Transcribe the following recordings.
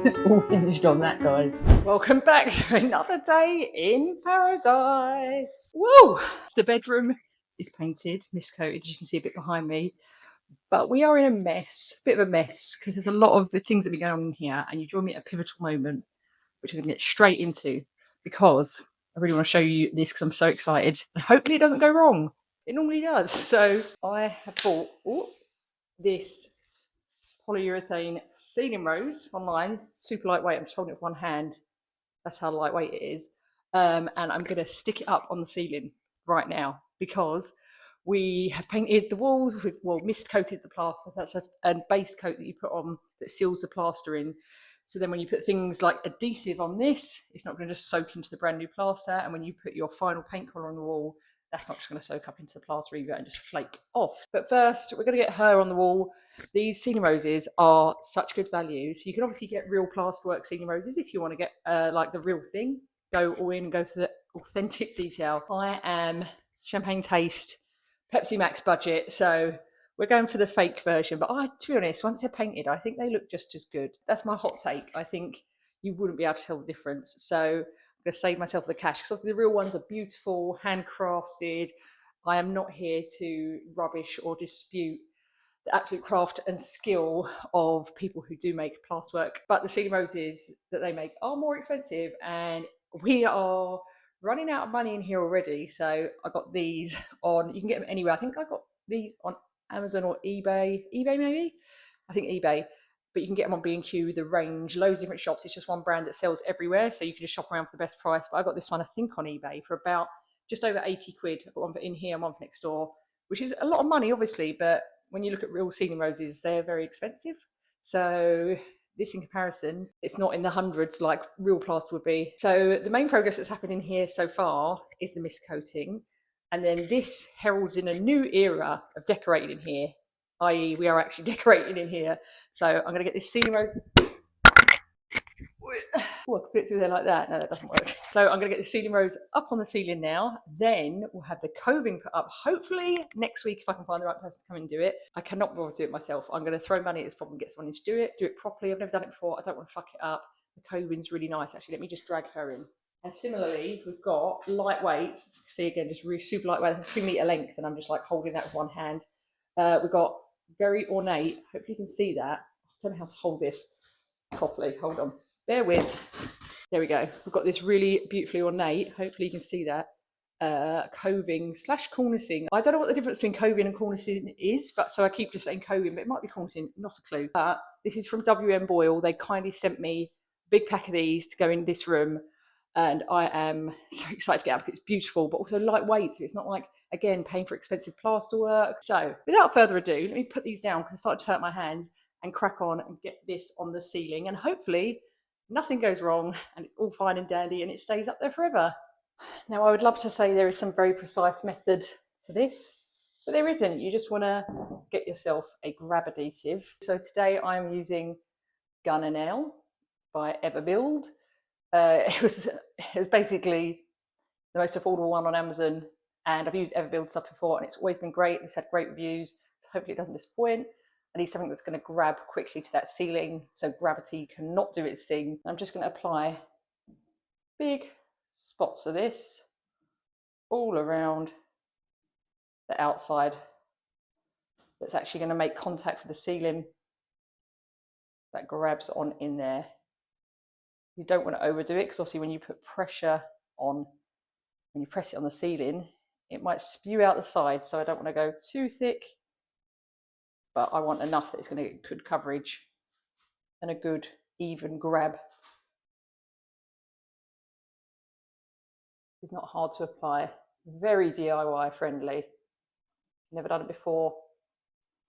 It's all hinged on that, guys. Welcome back to another day in paradise. Whoa! The bedroom is painted, miscoated, as you can see a bit behind me. But we are in a mess, a bit of a mess, because there's a lot of the things that are going on in here, and you join me at a pivotal moment, which I'm going to get straight into, because I really want to show you this because I'm so excited. And hopefully it doesn't go wrong. It normally does. So I have bought this polyurethane ceiling rose online, super lightweight. I'm just holding it with one hand. That's how lightweight it is. And I'm going to stick it up on the ceiling right now because we have painted the walls with, well, mist coated the plaster. That's a base coat that you put on that seals the plaster in. So then when you put things like adhesive on this, it's not going to just soak into the brand new plaster. And when you put your final paint colour on the wall, that's not just going to soak up into the plaster either and just flake off. But first, we're going to get her on the wall. These ceiling roses are such good value. So you can obviously get real plasterwork ceiling roses if you want to get like the real thing. Go all in and go for the authentic detail. I am champagne taste, Pepsi Max budget, so we're going for the fake version. But to be honest, once they're painted, I think they look just as good. That's my hot take. I think you wouldn't be able to tell the difference. So I'm going to save myself the cash because obviously the real ones are beautiful, handcrafted. I am not here to rubbish or dispute the absolute craft and skill of people who do make plasterwork. But the ceiling roses that they make are more expensive, and we are running out of money in here already. So I got these on, you can get them anywhere. I think I got these on Amazon or eBay maybe. I think eBay. But you can get them on B&Q, the range, loads of different shops. It's just one brand that sells everywhere, so you can just shop around for the best price. But I got this one, I think, on eBay for about just over 80 quid. I got one for in here and one for next door, which is a lot of money, obviously. But when you look at real ceiling roses, they're very expensive. So this in comparison, it's not in the hundreds like real plaster would be. So the main progress that's happened in here so far is the mist coating. And then this heralds in a new era of decorating in here, i.e. we are actually decorating in here. So I'm going to get this ceiling rose. Oh, I could put it through there like that. No, that doesn't work. So I'm going to get the ceiling rose up on the ceiling now. Then we'll have the coving put up, hopefully next week if I can find the right person to come and do it. I cannot bother to do it myself. I'm going to throw money at this problem, get someone in to do it properly. I've never done it before. I don't want to fuck it up. The coving's really nice, actually. Let me just drag her in. And similarly, we've got lightweight. See again, just really super lightweight. It's 2 metre length, and I'm just like holding that with one hand. We've got very ornate. Hopefully you can see that. I don't know how to hold this properly. Hold on. Bear with. There we go. We've got this really beautifully ornate. Hopefully you can see that. Coving / cornicing. I don't know what the difference between coving and cornicing is, but so I keep just saying coving, but it might be cornicing, not a clue. But this is from WM Boyle. They kindly sent me a big pack of these to go in this room, and I am so excited to get out because it's beautiful, but also lightweight, so it's not like, again, paying for expensive plasterwork. So without further ado, let me put these down because I started to hurt my hands and crack on and get this on the ceiling, and hopefully nothing goes wrong and it's all fine and dandy and it stays up there forever. Now, I would love to say there is some very precise method to this, but there isn't. You just want to get yourself a grab adhesive. So today I'm using Gunner Nail by Everbuild. It was basically the most affordable one on Amazon, and I've used Everbuild stuff before and it's always been great. It's had great reviews, so hopefully it doesn't disappoint. I need something that's going to grab quickly to that ceiling so gravity cannot do its thing. I'm just going to apply big spots of this all around the outside that's actually going to make contact with the ceiling, that grabs on in there. You don't want to overdo it because obviously when you put pressure on, when you press it on the ceiling, it might spew out the side, so I don't want to go too thick, but I want enough that it's going to get good coverage and a good even grab. It's not hard to apply, very DIY friendly. Never done it before,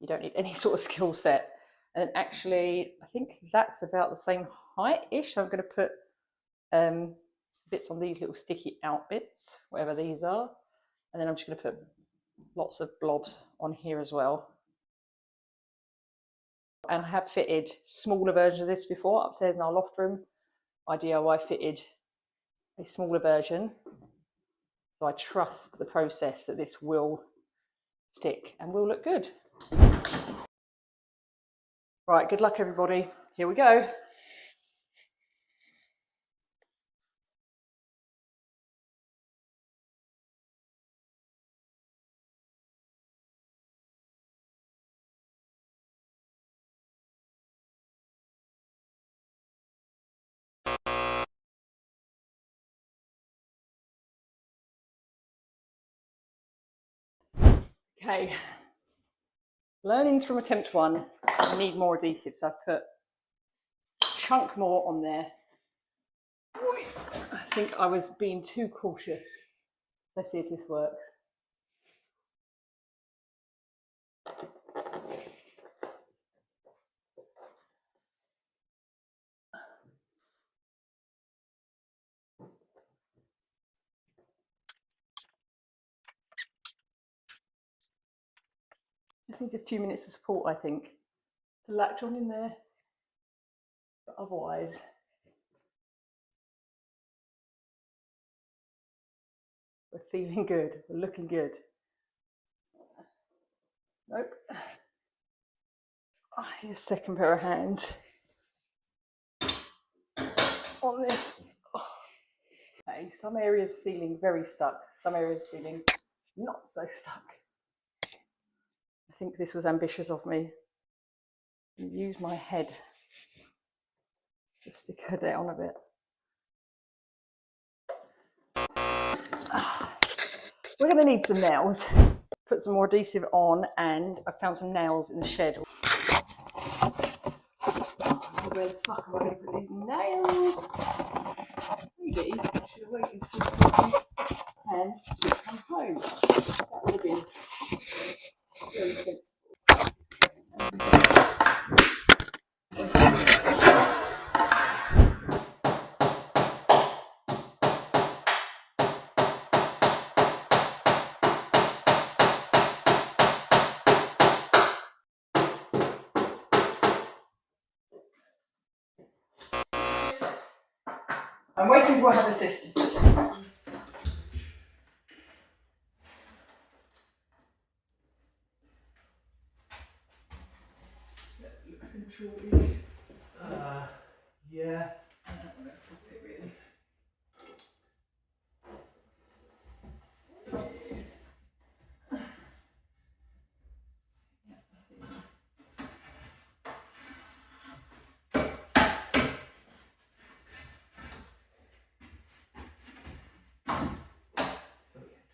you don't need any sort of skill set. And then actually, I think that's about the same height-ish, so I'm going to put bits on these little sticky out bits, whatever these are, and then I'm just going to put lots of blobs on here as well. And I have fitted smaller versions of this before upstairs in our loft room. I DIY fitted a smaller version, so I trust the process that this will stick and will look good. Right, good luck everybody. Here we go. Okay, learnings from attempt 1. I need more adhesive, so I've put a chunk more on there. I think I was being too cautious. Let's see if this works. Just needs a few minutes of support, I think, to latch on in there. But otherwise, we're feeling good. We're looking good. Nope. I need a second pair of hands on this. Okay, some areas feeling very stuck, some areas feeling not so stuck. I think this was ambitious of me. Use my head to stick her down a bit. We're going to need some nails. Put some more adhesive on, and I found some nails in the shed. Where the fuck am I going to put these nails? Maybe I should have waited and come home. That would have been very simple. I'm waiting till I have assistance. Yeah. I don't want to talk it really.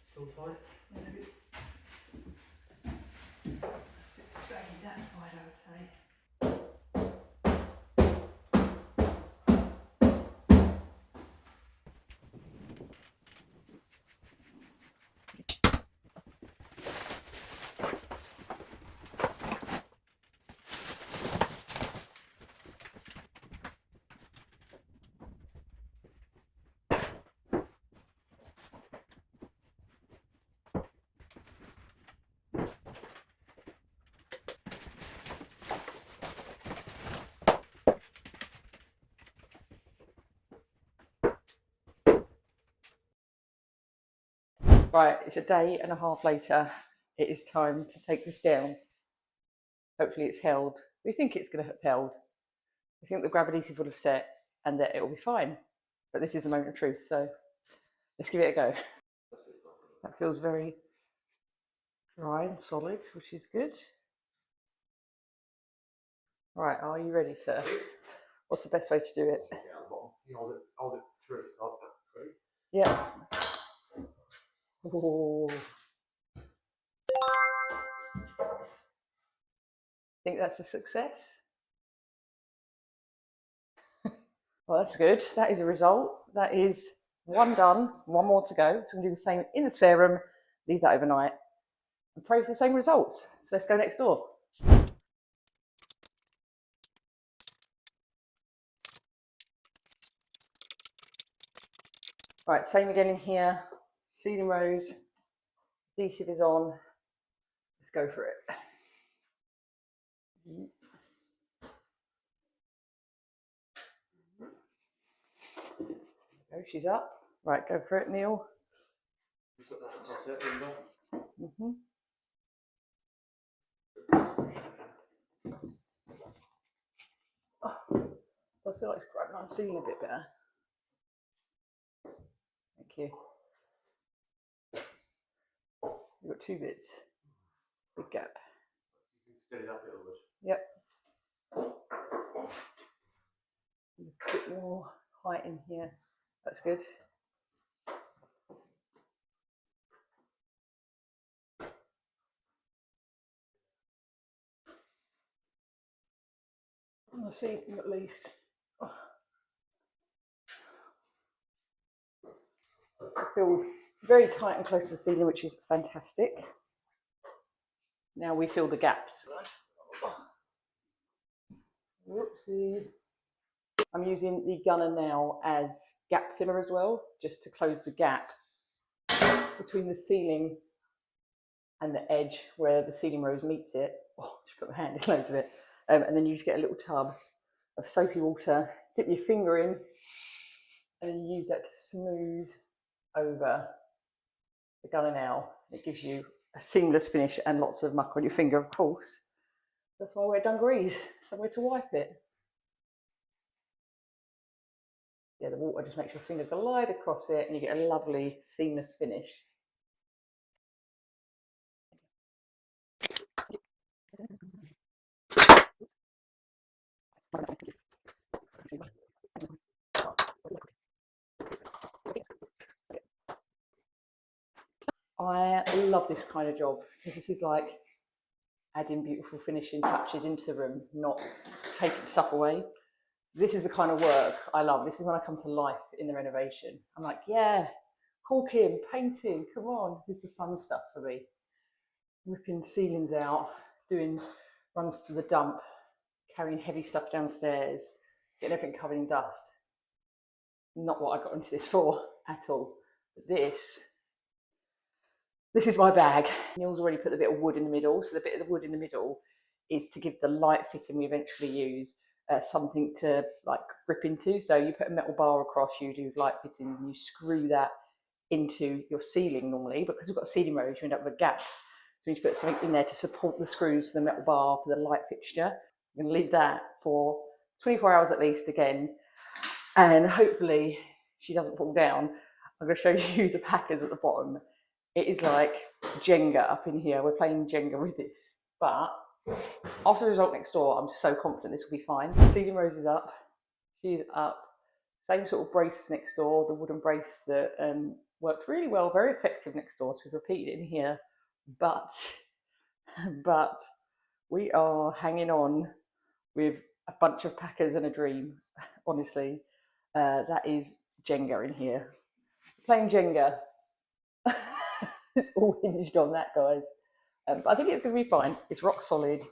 Still tight? That's good. Baggy that side, I would say. Right, it's a day and a half later. It is time to take this down. Hopefully it's held. We think it's going to have held. We think the grab adhesive will have set and that it will be fine. But this is the moment of truth, so let's give it a go. That feels very dry and solid, which is good. Right, are you ready, sir? What's the best way to do it? You hold it through the top. Yeah. Ooh. Think that's a success? Well, that's good. That is a result. That is one done, one more to go. So we're going to do the same in the spare room, leave that overnight, and pray for the same results. So let's go next door. Right, same again in here. Ceiling rose, adhesive is on. Let's go for it. Go, she's up. Right, go for it, Neil. That's it, Mm-hmm. does feel like it's grabbing on the ceiling a bit better. Thank you. You've got two bits. Big gap. You can steady that bit a little bit. Yep. A bit more height in here. That's good. On the ceiling at least. Oh. It feels very tight and close to the ceiling, which is fantastic. Now we fill the gaps. Whoopsie. I'm using the gunner now as gap filler as well, just to close the gap between the ceiling and the edge where the ceiling rose meets it. Oh, just put my hand in close of it. And then you just get a little tub of soapy water, dip your finger in, and then you use that to smooth over the gunner now. It gives you a seamless finish and lots of muck on your finger, of course. That's why I wear dungarees, somewhere to wipe it. Yeah, the water just makes your finger glide across it and you get a lovely seamless finish. I love this kind of job because this is like adding beautiful finishing touches into the room, not taking stuff away. This is the kind of work I love. This is when I come to life in the renovation. I'm like, yeah, caulking, painting, come on. This is the fun stuff for me. Ripping ceilings out, doing runs to the dump, carrying heavy stuff downstairs, getting everything covered in dust. Not what I got into this for at all. But this is my bag. Neil's already put the bit of wood in the middle. So the bit of the wood in the middle is to give the light fitting we eventually use something to like grip into. So you put a metal bar across, you do light fitting, and you screw that into your ceiling normally. But because we've got a ceiling rose, you end up with a gap. So you need to put something in there to support the screws to the metal bar for the light fixture. I'm going to leave that for 24 hours at least again. And hopefully she doesn't fall down. I'm going to show you the packers at the bottom. It is like Jenga up in here. We're playing Jenga with this. But after the result next door, I'm so confident this will be fine. Ceiling Rose is up. She's up. Same sort of brace next door, the wooden brace that worked really well, very effective next door. So we've repeated it in here. But we are hanging on with a bunch of packers and a dream, honestly. That is Jenga in here. Playing Jenga. It's all hinged on that, guys. But I think it's going to be fine. It's rock solid.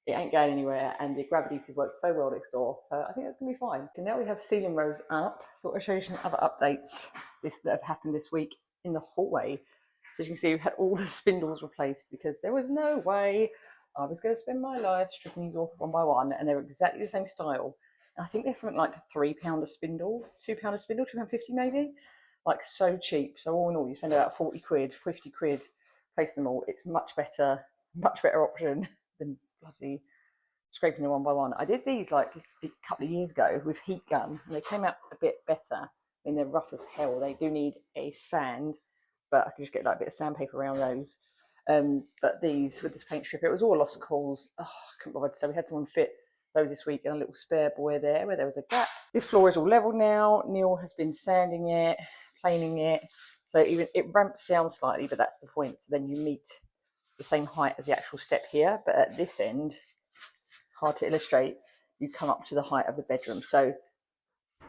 It ain't going anywhere, and the grab adhesive works so well next door. So I think that's going to be fine. So now we have ceiling rows up. Thought I'd show you some other updates that have happened this week in the hallway. So as you can see, we've had all the spindles replaced because there was no way I was going to spend my life stripping these off one by one, and they're exactly the same style. And I think there's something like £3 a spindle, £2 a spindle, £2.50 maybe. Like so cheap. So all in all, you spend about 40 quid, 50 quid, place them all. It's much better option than bloody scraping them one by one. I did these like a couple of years ago with heat gun, and they came out a bit better. I mean, they're rough as hell. They do need a sand, but I can just get like a bit of sandpaper around those. But these with this paint stripper, it was all lost calls. Oh, I couldn't bother. So we had someone fit those this week, and a little spare boy there where there was a gap. This floor is all level now. Neil has been sanding it, planing it, so even it ramps down slightly, but that's the point. So then you meet the same height as the actual step here, but at this end, hard to illustrate, you come up to the height of the bedroom. So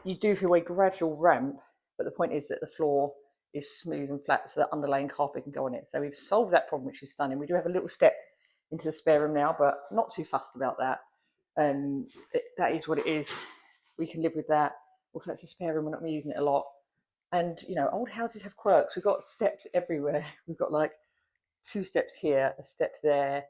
you do feel a gradual ramp, but the point is that the floor is smooth and flat, so that underlaying carpet can go on it. So we've solved that problem, which is stunning. We do have a little step into the spare room now, but not too fussed about that. That is what it is. We can live with that. Also, it's a spare room, we're not using it a lot. And, you know, old houses have quirks. We've got steps everywhere. We've got like 2 steps here, a step there.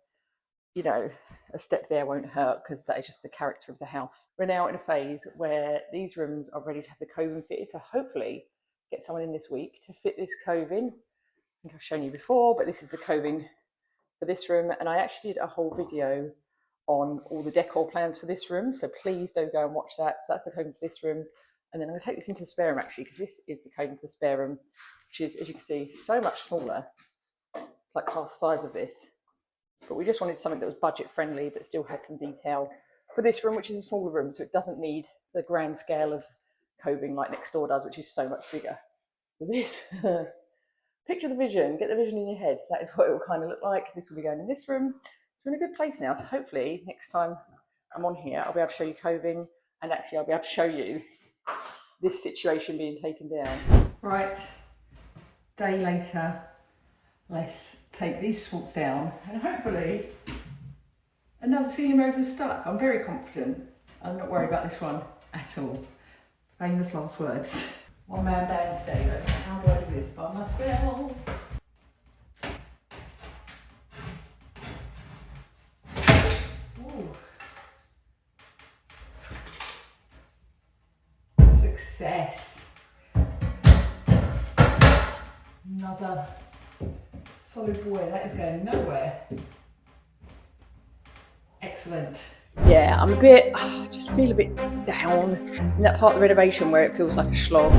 You know, a step there won't hurt because that is just the character of the house. We're now in a phase where these rooms are ready to have the coving fitted. So hopefully get someone in this week to fit this coving. I think I've shown you before, but this is the coving for this room. And I actually did a whole video on all the decor plans for this room, so please do go and watch that. So that's the coving for this room. And then I'm going to take this into the spare room actually, because this is the coving for the spare room, which is, as you can see, so much smaller. It's like half the size of this. But we just wanted something that was budget friendly but still had some detail for this room, which is a smaller room, so it doesn't need the grand scale of coving like next door does, which is so much bigger. So this, picture the vision, get the vision in your head. That is what it will kind of look like. This will be going in this room. We're in a good place now, so hopefully next time I'm on here, I'll be able to show you coving, and actually I'll be able to show you this situation being taken down. Right, day later, let's take these swats down, and hopefully another ceiling rose is stuck. I'm very confident. I'm not worried about this one at all. Famous last words. One man band today, though, so how do I do this by myself? Success. Another solid boy, that is going nowhere. Excellent. Yeah, I'm a bit, I just feel a bit down in that part of the renovation where it feels like a slog.